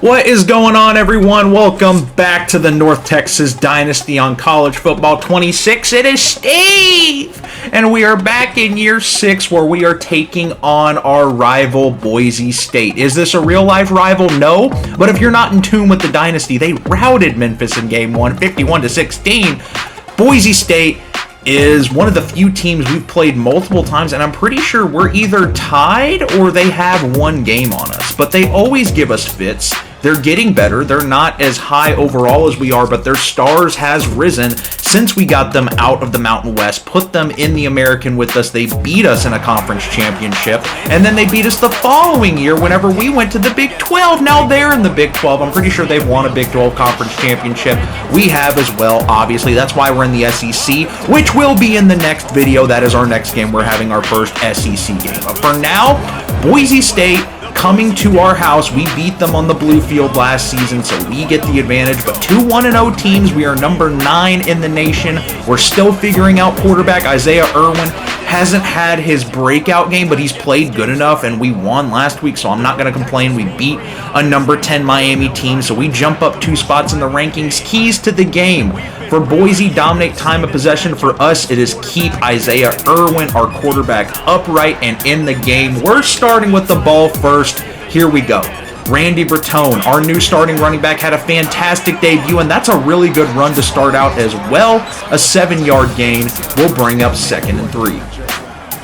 What is going on, everyone? Welcome back to the North Texas Dynasty on College Football 26. It is Steve, and we are back in year 6 where we are taking on our rival Boise State. Is this a real-life rival? No, but if you're not in tune with the Dynasty, they routed Memphis in Game 1, 51-16. Boise State is one of the few teams we've played multiple times, and I'm pretty sure we're either tied or they have one game on us, but they always give us fits. They're getting better. They're not as high overall as we are, but their stars has risen since we got them out of the Mountain West, put them in the American with us. They beat us in a conference championship, and then they beat us the following year whenever we went to the Big 12. Now they're in the Big 12. I'm pretty sure they've won a Big 12 conference championship. We have as well, obviously. That's why we're in the SEC, which will be in the next video. That is our next game. We're having our first SEC game. But for now, Boise State coming to our house. We beat them on the blue field last season, so we get the advantage. But 2 1-0 teams. We are number 9 in the nation. We're still figuring out quarterback. Isaiah Irwin hasn't had his breakout game, but he's played good enough, and we won last week, so I'm not going to complain. We beat a number 10 Miami team, so we jump up 2 spots in the rankings. Keys to the game. For Boise, dominate time of possession. For us, it is keep Isaiah Irwin, our quarterback, upright and in the game. We're starting with the ball first. Here we go. Randy Bertone, our new starting running back, had a fantastic debut, and that's a really good run to start out as well. A 7-yard gain will bring up 2nd and 3.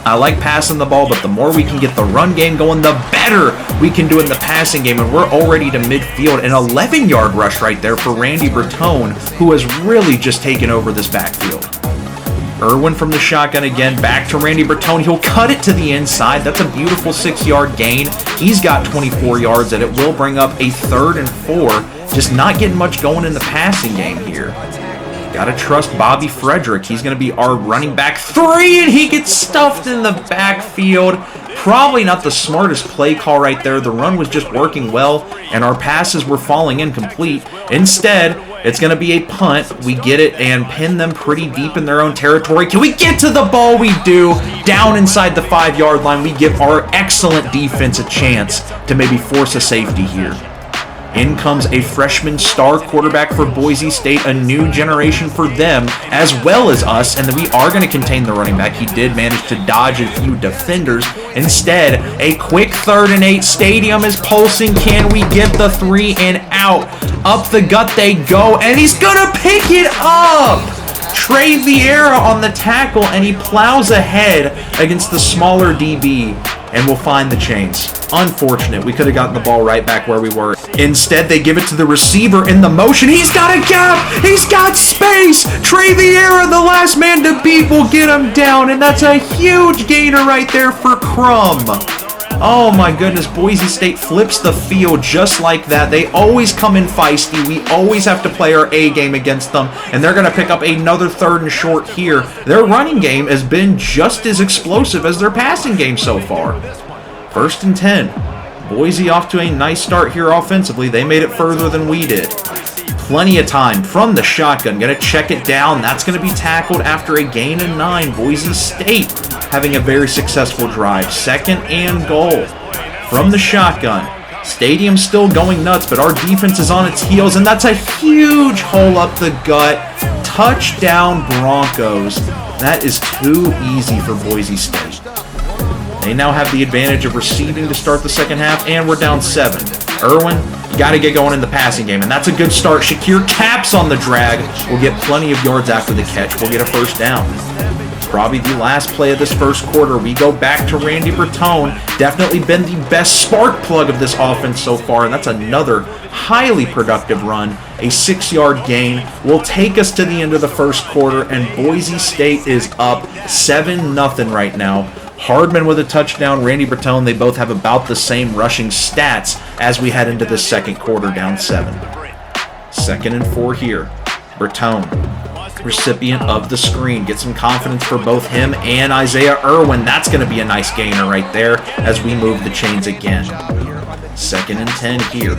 I like passing the ball, but the more we can get the run game going, the better we can do in the passing game, and we're already to midfield. An 11-yard rush right there for Randy Bertone, who has really just taken over this backfield. Irwin from the shotgun again, back to Randy Bertone. He'll cut it to the inside. That's a beautiful 6-yard gain. He's got 24 yards, and it will bring up a 3rd and 4. Just not getting much going in the passing game here. Gotta trust Bobby Frederick. He's going to be our running back 3, and he gets stuffed in the backfield. Probably not the smartest play call right there. The run was just working well, and our passes were falling incomplete. Instead, it's going to be a punt. We get it and pin them pretty deep in their own territory. Can we get to the ball? We do. Down inside the 5-yard line, we give our excellent defense a chance to maybe force a safety here. In comes a freshman star quarterback for Boise State, a new generation for them as well as us, and then we are going to contain the running back. He did manage to dodge a few defenders. Instead, a quick 3rd and 8. Stadium is pulsing. Can we get the 3 and out? Up the gut they go, and he's going to pick it up! Trey Vieira on the tackle, and he plows ahead against the smaller DB, and we'll find the chains. Unfortunate. We could have gotten the ball right back where we were. Instead, they give it to the receiver in the motion. He's got a gap. He's got space. Trey Vieira, the last man to beat, will get him down, and that's a huge gainer right there for Crum. Oh my goodness, Boise State flips the field just like that. They always come in feisty. We always have to play our A game against them, and they're going to pick up another 3rd and short here. Their running game has been just as explosive as their passing game so far. 1st and 10. Boise off to a nice start here offensively. They made it further than we did. Plenty of time from the shotgun. Going to check it down. That's going to be tackled after a gain of 9. Boise State having a very successful drive. 2nd and goal from the shotgun. Stadium's still going nuts, but our defense is on its heels, and that's a huge hole up the gut. Touchdown Broncos. That is too easy for Boise State. They now have the advantage of receiving to start the second half, and we're down 7. Irwin, you got to get going in the passing game, and that's a good start. Shakir caps on the drag. We'll get plenty of yards after the catch. We'll get a 1st down. Probably the last play of this first quarter. We go back to Randy Bertone. Definitely been the best spark plug of this offense so far, and that's another highly productive run. A 6-yard gain will take us to the end of the first quarter, and Boise State is up 7-0 right now. Hardman with a touchdown, Randy Bertone, they both have about the same rushing stats as we head into the second quarter, down 7. 2nd and 4 here. Bertone, recipient of the screen. Get some confidence for both him and Isaiah Irwin. That's going to be a nice gainer right there as we move the chains again. 2nd and 10 here.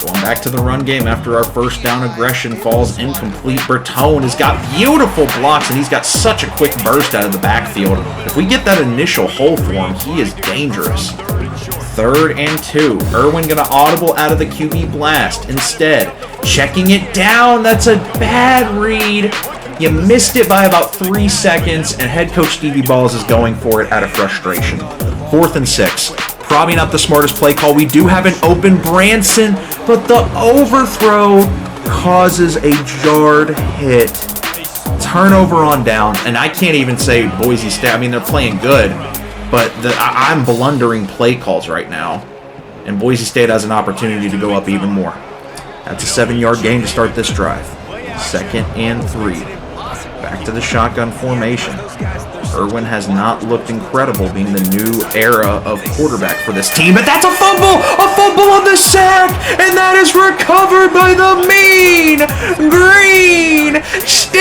Going back to the run game after our 1st down aggression falls incomplete. Bertone has got beautiful blocks, and he's got such a quick burst out of the backfield. If we get that initial hole for him, he is dangerous. 3rd and 2. Irwin gonna audible out of the QB blast. Instead, checking it down. That's a bad read. You missed it by about 3 seconds, and head coach Stevie Balls is going for it out of frustration. 4th and 6. Probably not the smartest play call. We do have an open Branson, but the overthrow causes a jarred hit. Turnover on down, and I can't even say Boise State. I mean, they're playing good, but I'm blundering play calls right now, and Boise State has an opportunity to go up even more. That's a 7-yard gain to start this drive. 2nd and 3. Back to the shotgun formation. Irwin has not looked incredible being the new era of quarterback for this team, but that's a fumble! A fumble on the sack! And that is recovered by the Mean Green Steve!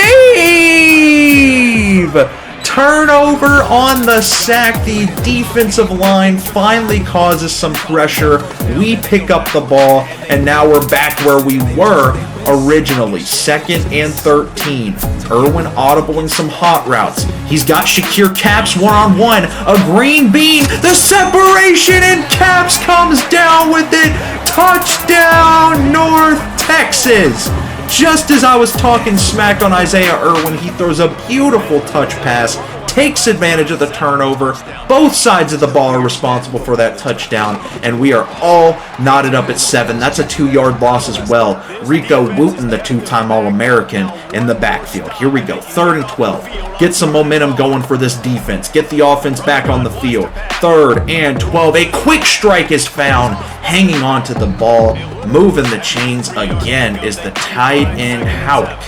Turnover on the sack. The defensive line finally causes some pressure. We pick up the ball, and now we're back where we were originally. 2nd and 13. Irwin audibling some hot routes. He's got Shakir Caps one-on-one. A green bean. The separation, and Caps comes down with it. Touchdown, North Texas. Just as I was talking smack on Isaiah Irwin, he throws a beautiful touch pass, takes advantage of the turnover. Both sides of the ball are responsible for that touchdown, and we are all knotted up at 7. That's a 2-yard loss as well. Rico Wooten, the 2-time All-American, in the backfield. Here we go, 3rd and 12. Get some momentum going for this defense. Get the offense back on the field. 3rd and 12. A quick strike is found, hanging on to the ball. Moving the chains again is the tight end Howick.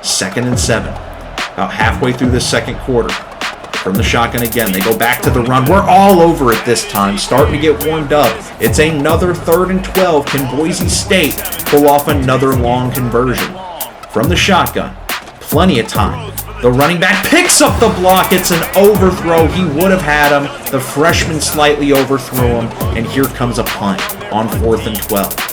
2nd and 7. About halfway through the second quarter. From the shotgun again, they go back to the run. We're all over it this time, starting to get warmed up. It's another 3rd and 12. Can Boise State pull off another long conversion? From the shotgun, plenty of time. The running back picks up the block. It's an overthrow. He would have had him. The freshman slightly overthrew him, and here comes a punt on 4th and 12.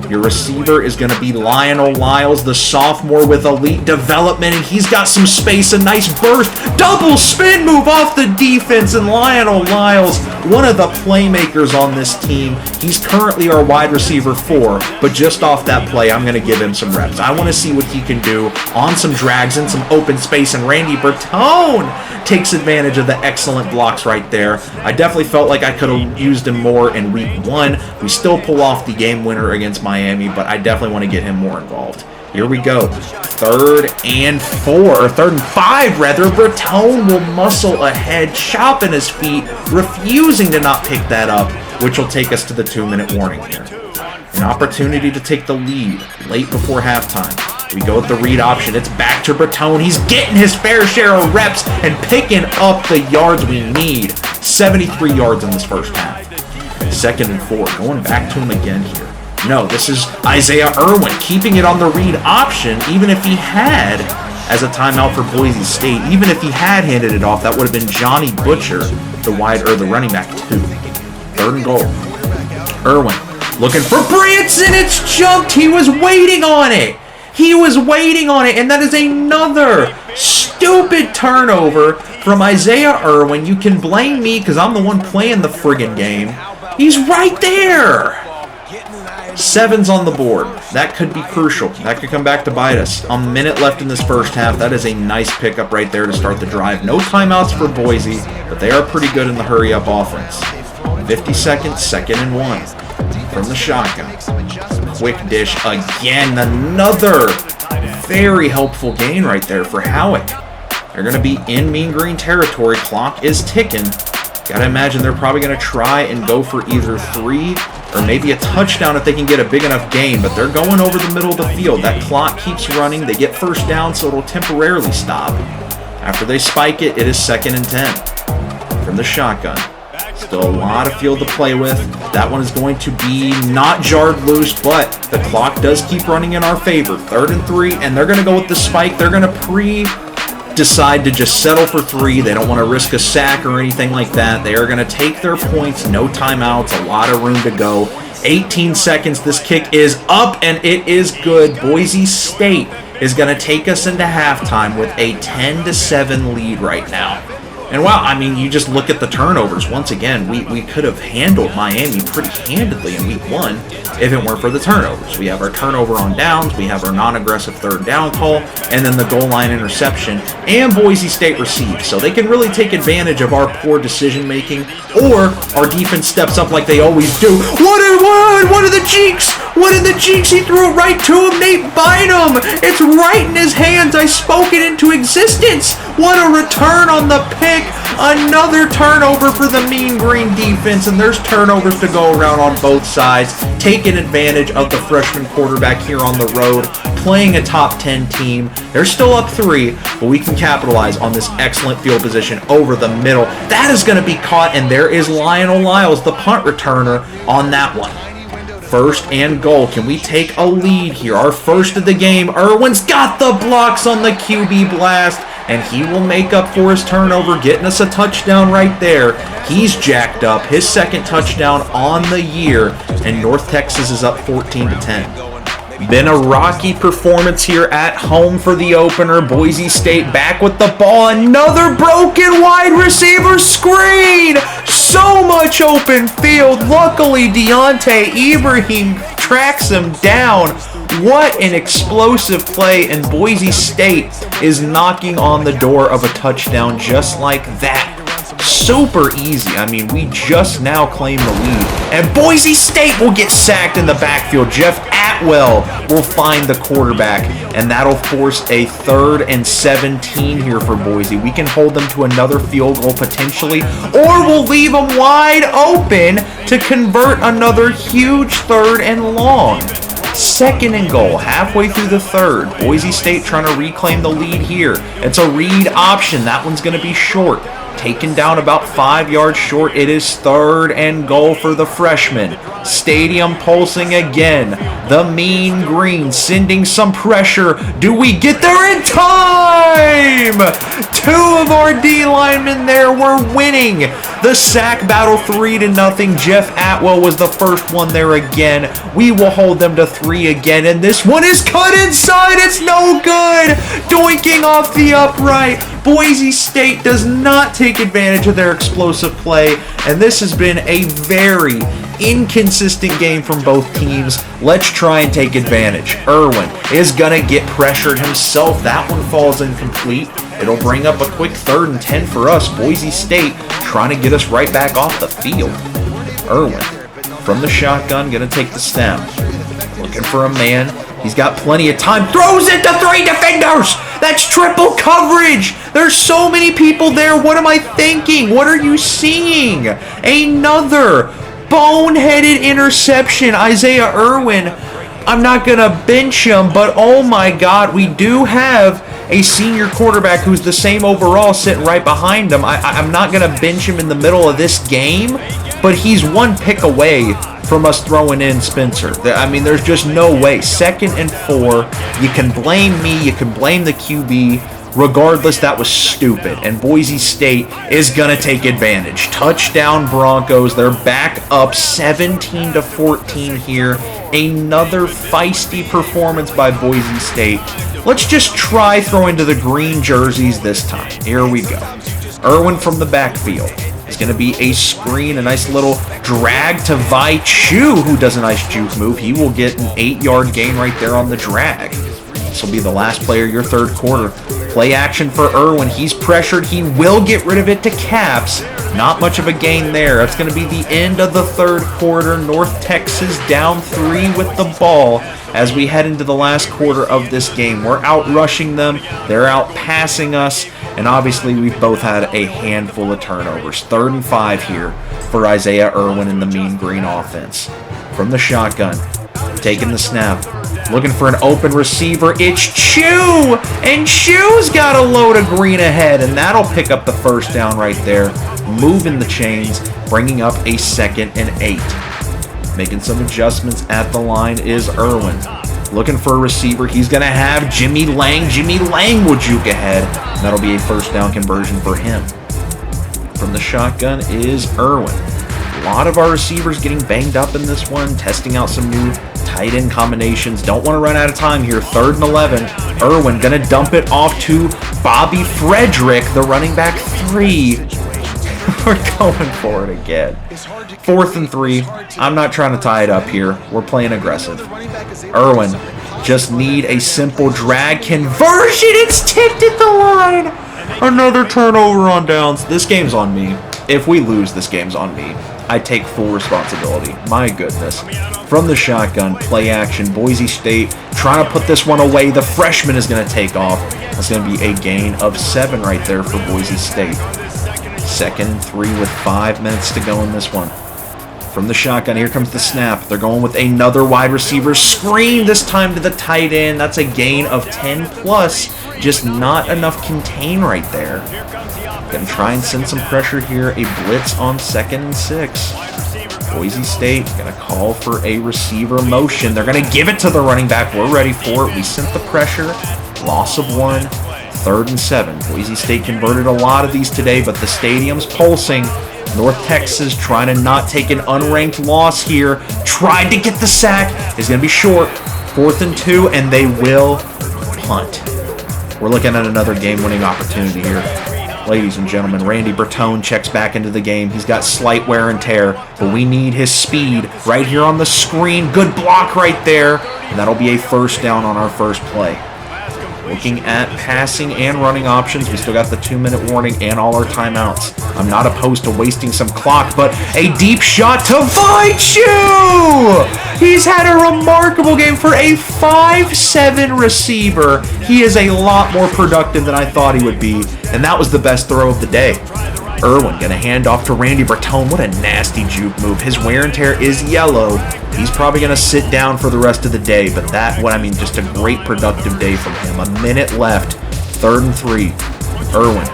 Your receiver is going to be Lionel Lyles, the sophomore with elite development, and he's got some space, a nice burst, double spin move off the defense, and Lionel Lyles, one of the playmakers on this team. He's currently our wide receiver 4, but just off that play, I'm going to give him some reps. I want to see what he can do on some drags in some open space, and Randy Bertone takes advantage of the excellent blocks right there. I definitely felt like I could have used him more in week 1. We still pull off the game winner against Miami, but I definitely want to get him more involved. Here we go. 3rd and 4, or 3rd and 5 rather. Bertone will muscle ahead, chopping his feet, refusing to not pick that up, which will take us to the 2-minute warning here. An opportunity to take the lead late before halftime. We go with the read option. It's back to Bertone. He's getting his fair share of reps and picking up the yards we need. 73 yards in this first half. 2nd and 4. Going back to him again here. No, this is Isaiah Irwin keeping it on the read option, even if he had, as a timeout for Boise State, even if he had handed it off, that would have been Johnny Butcher, the running back 2. 3rd and goal. Irwin looking for Branson. It's jumped. He was waiting on it. He was waiting on it, and that is another stupid turnover from Isaiah Irwin. You can blame me because I'm the one playing the friggin' game. He's right there. 7's on the board. That could be crucial. That could come back to bite us. A minute left in this first half. That is a nice pickup right there to start the drive. No timeouts for Boise, but they are pretty good in the hurry-up offense. 50 seconds, 2nd and 1. From the shotgun. Quick dish again. Another very helpful gain right there for Howick. They're going to be in Mean Green territory. Clock is ticking. Gotta imagine they're probably going to try and go for either 3 or maybe a touchdown if they can get a big enough gain, but they're going over the middle of the field. That clock keeps running. They get first down, so it'll temporarily stop. After they spike it, it is 2nd and 10. From the shotgun. Still a lot of field to play with. That one is going to be not jarred loose, but the clock does keep running in our favor. 3rd and 3, and they're going to go with the spike. They're going to decide to just settle for 3. They don't want to risk a sack or anything like that. They are going to take their points. No timeouts. A lot of room to go. 18 seconds. This kick is up, and it is good. Boise State is going to take us into halftime with a 10-7 lead right now. And wow, I mean, you just look at the turnovers. Once again, we could have handled Miami pretty handedly in week 1 if it weren't for the turnovers. We have our turnover on downs, we have our non-aggressive third down call, and then the goal line interception, and Boise State receives. So they can really take advantage of our poor decision making, or our defense steps up like they always do. What are the cheeks? What are the cheeks? He threw it right to him. Nate Bynum. It's right in his hands. I spoke it into existence. What a return on the pick. Another turnover for the Mean Green defense, and there's turnovers to go around on both sides, taking advantage of the freshman quarterback here on the road, playing a top 10 team. They're still up 3, but we can capitalize on this excellent field position over the middle. That is going to be caught, and there is Lionel Lyles, the punt returner, on that one. First and goal. Can we take a lead here? Our first of the game. Irwin's got the blocks on the QB blast, and he will make up for his turnover, getting us a touchdown right there. He's jacked up. His second touchdown on the year, and North Texas is up 14-10. Been a rocky performance here at home for the opener. Boise State back with the ball. Another broken wide receiver screen. So much open field. Luckily, Deontay Ibrahim tracks him down. What an explosive play, and Boise State is knocking on the door of a touchdown just like that. Super easy. I mean, we just now claim the lead. And Boise State will get sacked in the backfield. Jeff Atwell will find the quarterback, and that'll force a 3rd and 17 here for Boise. We can hold them to another field goal potentially, or we'll leave them wide open to convert another huge 3rd and long. 2nd and goal, halfway through the 3rd. Boise State trying to reclaim the lead here. It's a read option. That one's going to be short. Taken down about 5 yards short. It is 3rd and goal for the freshman. Stadium pulsing again. The Mean Green sending some pressure. Do we get there in time? 2 of our D linemen there. We're winning the sack battle 3-0. Jeff Atwell was the first one there again. We will hold them to 3 again, and this one is cut inside. It's no good. Doinking off the upright. Boise State does not take advantage of their explosive play, and this has been a very inconsistent game from both teams. Let's try and take advantage. Irwin is going to get pressured himself. That one falls incomplete. It'll bring up a quick 3rd and 10 for us. Boise State trying to get us right back off the field. Irwin from the shotgun, going to take the snap. Looking for a man. He's got plenty of time. Throws it to 3 defenders. That's triple coverage. There's so many people there. What am I thinking? What are you seeing? Another boneheaded interception. Isaiah Irwin. I'm not going to bench him, but oh my God, we do have a senior quarterback who's the same overall sitting right behind him. I'm not going to bench him in the middle of this game, but he's 1 pick away from us throwing in Spencer. I mean, there's just no way. 2nd and 4. You can blame me. You can blame the QB. Regardless, that was stupid. And Boise State is going to take advantage. Touchdown Broncos. They're back up 17-14 here. Another feisty performance by Boise State. Let's just try throwing to the green jerseys this time. Here we go. Irwin from the backfield. It's going to be a screen, a nice little drag to Vi Chu, who does a nice juke move. He will get an 8-yard gain right there on the drag. This will be the last player of your 3rd quarter. Play action for Irwin. He's pressured. He will get rid of it to Caps. Not much of a gain there. That's going to be the end of the 3rd quarter. North Texas down 3 with the ball as we head into the last quarter of this game. We're out rushing them. They're out passing us. And obviously, we've both had a handful of turnovers. 3rd and 5 here for Isaiah Irwin in the Mean Green offense. From the shotgun, taking the snap. Looking for an open receiver. It's Chu! And Chu's got a load of green ahead, and that'll pick up the first down right there. Moving the chains, bringing up a 2nd and 8. Making some adjustments at the line is Irwin. Looking for a receiver. He's going to have Jimmy Lang. Jimmy Lang will juke ahead. And that'll be a first down conversion for him. From the shotgun is Irwin. A lot of our receivers getting banged up in this one, testing out some new Tight end combinations. Don't want to run out of time here. 3rd and 11. Irwin going to dump it off to Bobby Frederick, the running back 3. We're going for it again. 4th and 3. I'm not trying to tie it up here. We're playing aggressive. Irwin just need a simple drag conversion. It's tipped at the line. Another turnover on downs. This game's on me. If we lose, this game's on me. I take full responsibility. My goodness. From the shotgun, play action, Boise State trying to put this one away. The freshman is going to take off. That's going to be a gain of 7 right there for Boise State. 2nd and 3 with 5 minutes to go in this one. From the shotgun, here comes the snap. They're going with another wide receiver screen, this time to the tight end. That's a gain of 10 plus. Just not enough contain right there. Gonna try and send some pressure here. A blitz on 2nd and 6. Boise State gonna call for a receiver motion. They're gonna give it to the running back. We're ready for it. We sent the pressure. Loss of 1. 3rd and 7. Boise State converted a lot of these today, but the stadium's pulsing. North Texas trying to not take an unranked loss here. Tried to get the sack. It's going to be short. 4th and 2, and they will punt. We're looking at another game-winning opportunity here. Ladies and gentlemen, Randy Bertone checks back into the game. He's got slight wear and tear, but we need his speed right here on the screen. Good block right there, and that'll be a 1st down on our first play. Looking at passing and running options, we still got the 2-minute warning and all our timeouts. I'm not opposed to wasting some clock, but a deep shot to Vaichu! He's had a remarkable game for a 5'7" receiver. He is a lot more productive than I thought he would be, and that was the best throw of the day. Irwin going to hand off to Randy Bertone. What a nasty juke move. His wear and tear is yellow. He's probably going to sit down for the rest of the day, but just a great productive day from him. A minute left. 3rd and 3. Irwin.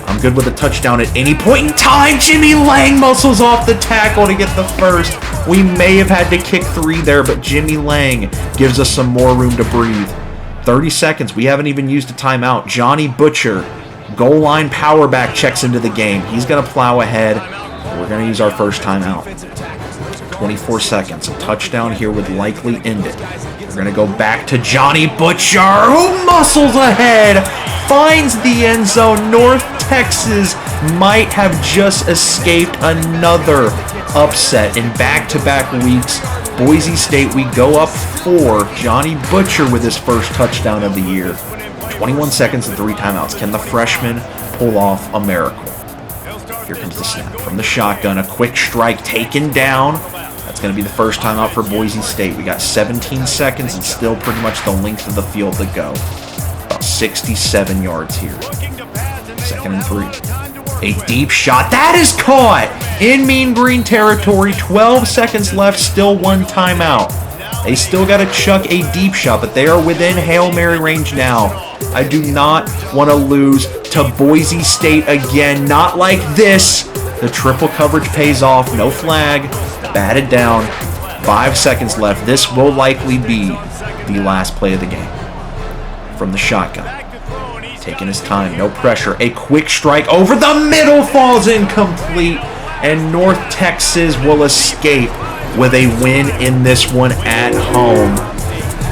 I'm good with a touchdown at any point in time. Jimmy Lang muscles off the tackle to get the 1st. We may have had to kick 3 there, but Jimmy Lang gives us some more room to breathe. 30 seconds. We haven't even used a timeout. Johnny Butcher, goal line power back, checks into the game. He's going to plow ahead. We're going to use our first timeout. 24 seconds. A touchdown here would likely end it. We're going to go back to Johnny Butcher, who muscles ahead, finds the end zone. North Texas might have just escaped another upset in back-to-back weeks. Boise State, we go up 4. Johnny Butcher with his first touchdown of the year. 21 seconds and 3 timeouts. Can the freshman pull off a miracle? Here comes the snap from the shotgun. A quick strike taken down. That's going to be the first timeout for Boise State. We got 17 seconds and still pretty much the length of the field to go. About 67 yards here. 2nd and 3. A deep shot. That is caught in Mean Green territory. 12 seconds left. Still 1 timeout. They still got to chuck a deep shot, but they are within Hail Mary range now. I do not want to lose to Boise State again. Not like this. The triple coverage pays off. No flag. Batted down. 5 seconds left. This will likely be the last play of the game. From the shotgun. Taking his time. No pressure. A quick strike over the middle falls incomplete. And North Texas will escape with a win in this one at home.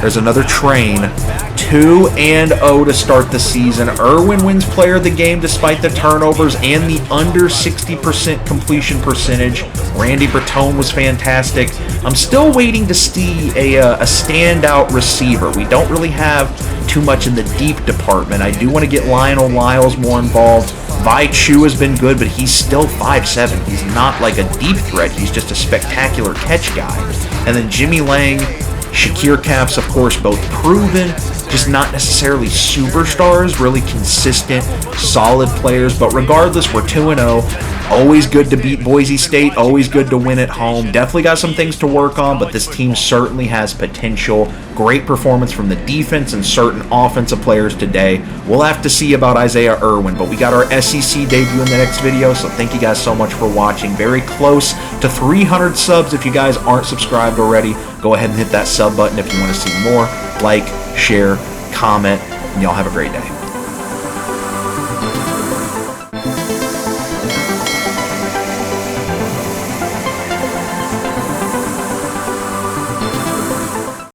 There's another train. 2-0 to start the season. Irwin wins player of the game despite the turnovers and the under 60% completion percentage. Randy Bertone was fantastic. I'm still waiting to see a standout receiver. We don't really have too much in the deep department. I do want to get Lionel Lyles more involved. Vaichu has been good, but he's still 5'7". He's not like a deep threat. He's just a spectacular catch guy. And then Jimmy Lang, Shakir Caps, of course, both proven, just not necessarily superstars, really consistent, solid players. But regardless, we're 2-0. Always good to beat Boise State, always good to win at home. Definitely got some things to work on, but this team certainly has potential. Great performance from the defense and certain offensive players today. We'll have to see about Isaiah Irwin, but we got our SEC debut in the next video, so thank you guys so much for watching. Very close to 300 subs. If you guys aren't subscribed already, go ahead and hit that sub button if you want to see more. Like, share, comment, and y'all have a great day.